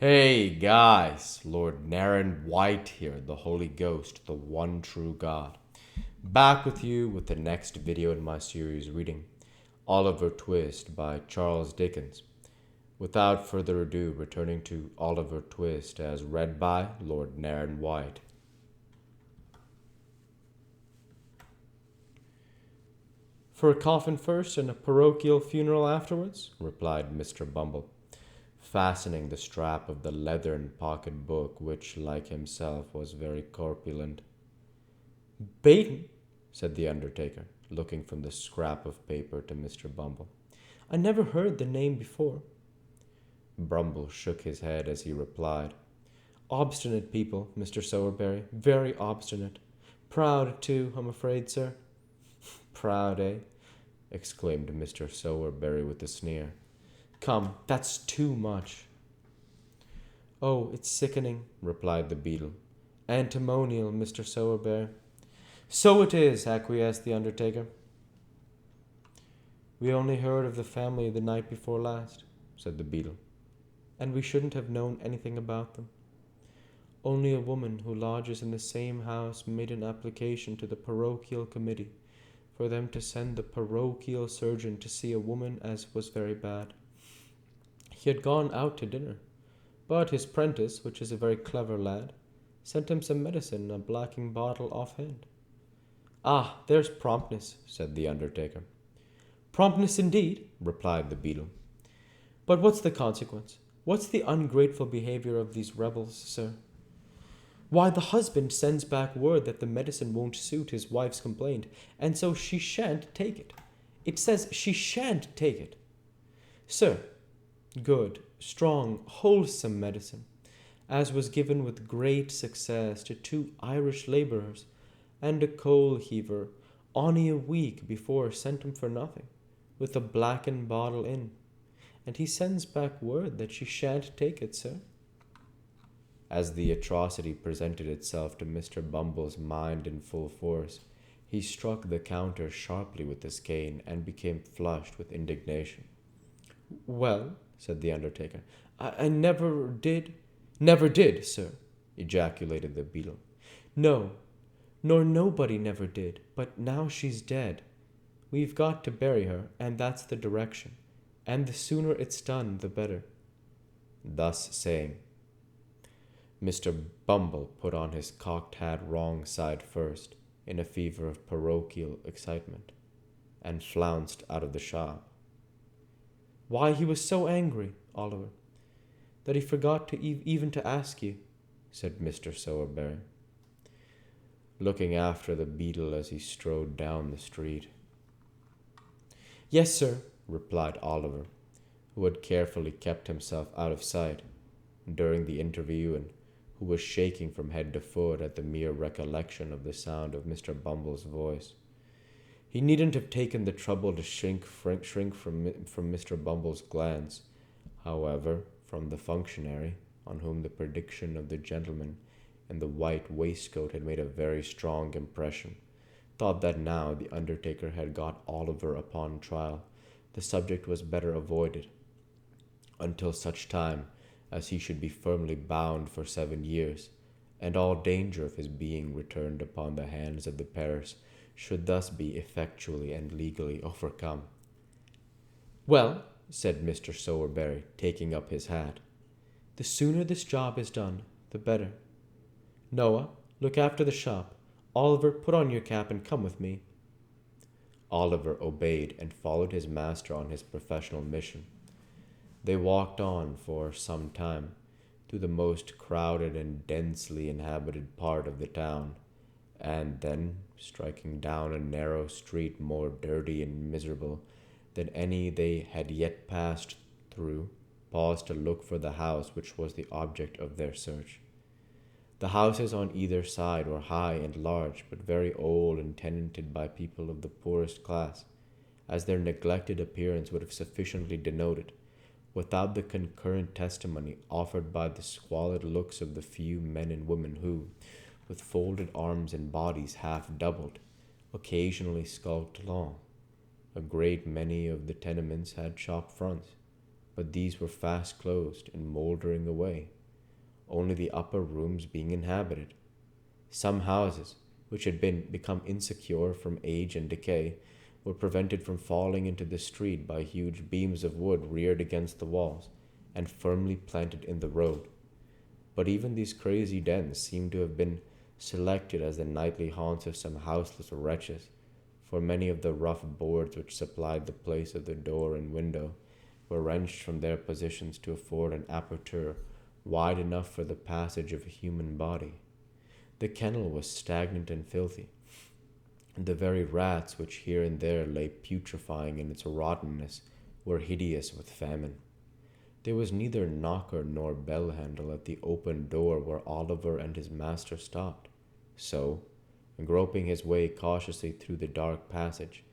Hey guys, Lord Naren White here, the Holy Ghost, the one true God. Back with you with the next video in my series reading Oliver Twist by Charles Dickens. Without further ado, returning to Oliver Twist as read by Lord Naren White. For a coffin first and a parochial funeral afterwards, replied Mr. Bumble, fastening the strap of the leathern pocket book, which, like himself, was very corpulent. Baden, said the undertaker, looking from the scrap of paper to Mr. Bumble. I never heard the name before. Bumble shook his head as he replied, Obstinate people, Mr. Sowerberry, very obstinate. Proud, too, I'm afraid, sir. Proud, eh? Exclaimed Mr. Sowerberry with a sneer. Come, that's too much. Oh, it's sickening, replied the beadle. Antimonial, Mr. Sowerberry. So it is, acquiesced the undertaker. We only heard of the family the night before last, said the beadle, and we shouldn't have known anything about them. Only a woman who lodges in the same house made an application to the parochial committee for them to send the parochial surgeon to see a woman as was very bad. He had gone out to dinner, but his prentice, which is a very clever lad, sent him some medicine in a blacking bottle offhand. Ah, there's promptness, said the undertaker. Promptness indeed, replied the beadle. But what's the consequence? What's the ungrateful behavior of these rebels, sir? Why, the husband sends back word that the medicine won't suit his wife's complaint, and so she shan't take it. It says she shan't take it. Sir, good, strong, wholesome medicine, as was given with great success to 2 Irish labourers and a coal heaver only a week before sent him for nothing, with a blackened bottle in, and he sends back word that she shan't take it, sir. As the atrocity presented itself to Mr. Bumble's mind in full force, he struck the counter sharply with his cane and became flushed with indignation. Well, said the undertaker, I never did. Never did, sir, ejaculated the beadle. No, nor nobody never did, but now she's dead. We've got to bury her, and that's the direction, and the sooner it's done, the better. Thus saying, Mr. Bumble put on his cocked hat wrong side first, in a fever of parochial excitement, and flounced out of the shop. Why, he was so angry, Oliver, that he forgot to even to ask you, said Mr. Sowerberry, looking after the beadle as he strode down the street. Yes, sir, replied Oliver, who had carefully kept himself out of sight during the interview and who was shaking from head to foot at the mere recollection of the sound of Mr. Bumble's voice. He needn't have taken the trouble to shrink from Mr. Bumble's glance. However, from the functionary, on whom the prediction of the gentleman in the white waistcoat had made a very strong impression, thought that now the undertaker had got Oliver upon trial, the subject was better avoided, until such time as he should be firmly bound for 7 years, and all danger of his being returned upon the hands of the parish should thus be effectually and legally overcome. Well, said Mr. Sowerberry, taking up his hat, the sooner this job is done, the better. Noah, look after the shop. Oliver, put on your cap and come with me. Oliver obeyed and followed his master on his professional mission. They walked on for some time through the most crowded and densely inhabited part of the town, and then, striking down a narrow street more dirty and miserable than any they had yet passed through, paused to look for the house which was the object of their search. The houses on either side were high and large, but very old and tenanted by people of the poorest class, as their neglected appearance would have sufficiently denoted, without the concurrent testimony offered by the squalid looks of the few men and women who, with folded arms and bodies half doubled, occasionally skulked along. A great many of the tenements had shop fronts, but these were fast closed and mouldering away, only the upper rooms being inhabited. Some houses, which had become insecure from age and decay, were prevented from falling into the street by huge beams of wood reared against the walls and firmly planted in the road. But even these crazy dens seemed to have been selected as the nightly haunts of some houseless wretches, for many of the rough boards which supplied the place of the door and window were wrenched from their positions to afford an aperture wide enough for the passage of a human body. The kennel was stagnant and filthy, and the very rats which here and there lay putrefying in its rottenness were hideous with famine. There was neither knocker nor bell handle at the open door where Oliver and his master stopped. So, groping his way cautiously through the dark passage,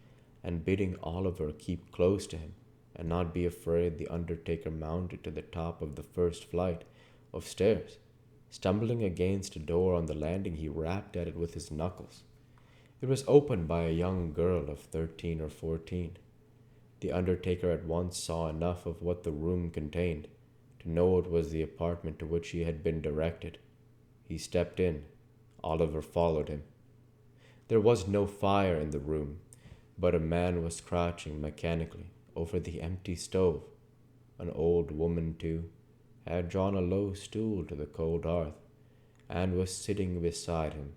and bidding Oliver keep close to him, and not be afraid, the undertaker mounted to the top of the first flight of stairs. Stumbling against a door on the landing, he rapped at it with his knuckles. It was opened by a young girl of 13 or 14. The undertaker at once saw enough of what the room contained to know it was the apartment to which he had been directed. He stepped in. Oliver followed him. There was no fire in the room, but a man was crouching mechanically over the empty stove. An old woman, too, had drawn a low stool to the cold hearth, and was sitting beside him.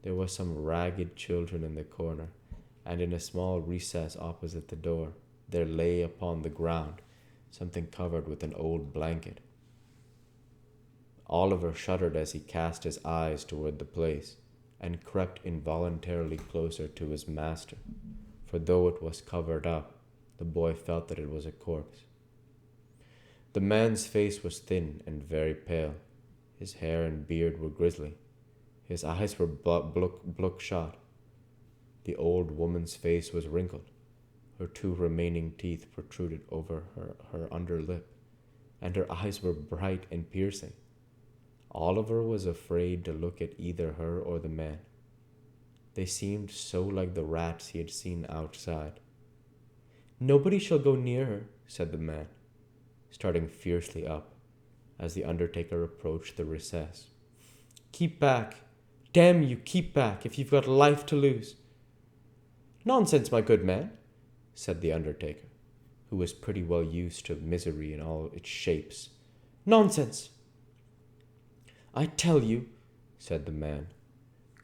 There were some ragged children in the corner, and in a small recess opposite the door there lay upon the ground something covered with an old blanket. Oliver shuddered as he cast his eyes toward the place, and crept involuntarily closer to his master, for though it was covered up, the boy felt that it was a corpse. The man's face was thin and very pale. His hair and beard were grisly. His eyes were bloodshot. The old woman's face was wrinkled. Her two remaining teeth protruded over her under lip, and her eyes were bright and piercing. Oliver was afraid to look at either her or the man. They seemed so like the rats he had seen outside. "Nobody shall go near her," said the man, starting fiercely up as the undertaker approached the recess. "Keep back! Damn you, keep back, if you've got life to lose." "Nonsense, my good man," said the undertaker, who was pretty well used to misery in all its shapes. "Nonsense!" "I tell you," said the man,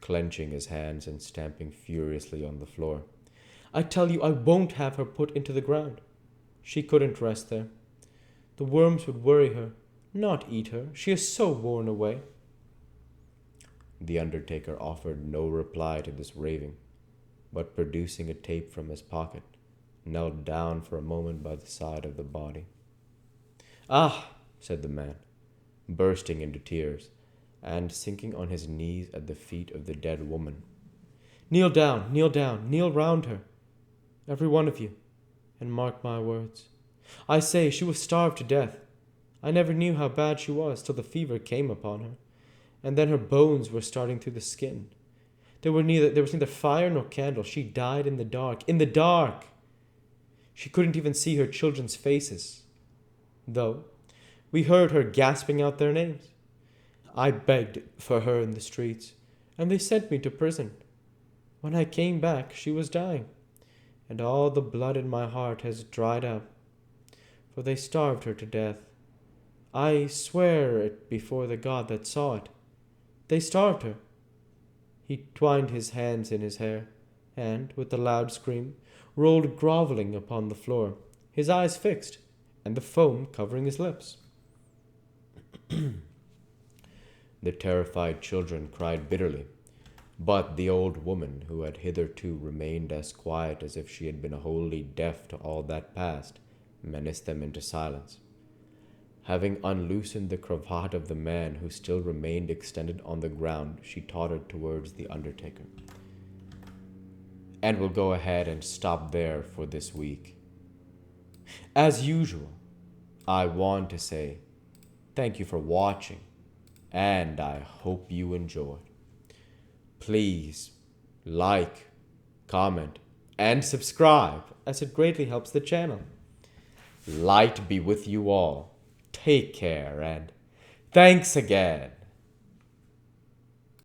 clenching his hands and stamping furiously on the floor, "I tell you I won't have her put into the ground. She couldn't rest there. The worms would worry her, not eat her. She is so worn away." The undertaker offered no reply to this raving, but producing a tape from his pocket, knelt down for a moment by the side of the body. "Ah," said the man, bursting into tears, and sinking on his knees at the feet of the dead woman. Kneel down, kneel round her, every one of you, and mark my words. I say, she was starved to death. I never knew how bad she was till the fever came upon her, and then her bones were starting through the skin. There was neither fire nor candle. She died in the dark. In the dark! She couldn't even see her children's faces, though we heard her gasping out their names. I begged for her in the streets, and they sent me to prison. When I came back, she was dying, and all the blood in my heart has dried up, for they starved her to death. I swear it before the God that saw it. They starved her." He twined his hands in his hair, and, with a loud scream, rolled grovelling upon the floor, his eyes fixed, and the foam covering his lips. The terrified children cried bitterly, but the old woman, who had hitherto remained as quiet as if she had been wholly deaf to all that passed, menaced them into silence. Having unloosened the cravat of the man who still remained extended on the ground, she tottered towards the undertaker. "And we'll go ahead and stop there for this week. As usual, I want to say thank you for watching, and I hope you enjoyed. Please like, comment, and subscribe, as it greatly helps the channel. Light be with you all. Take care, and thanks again.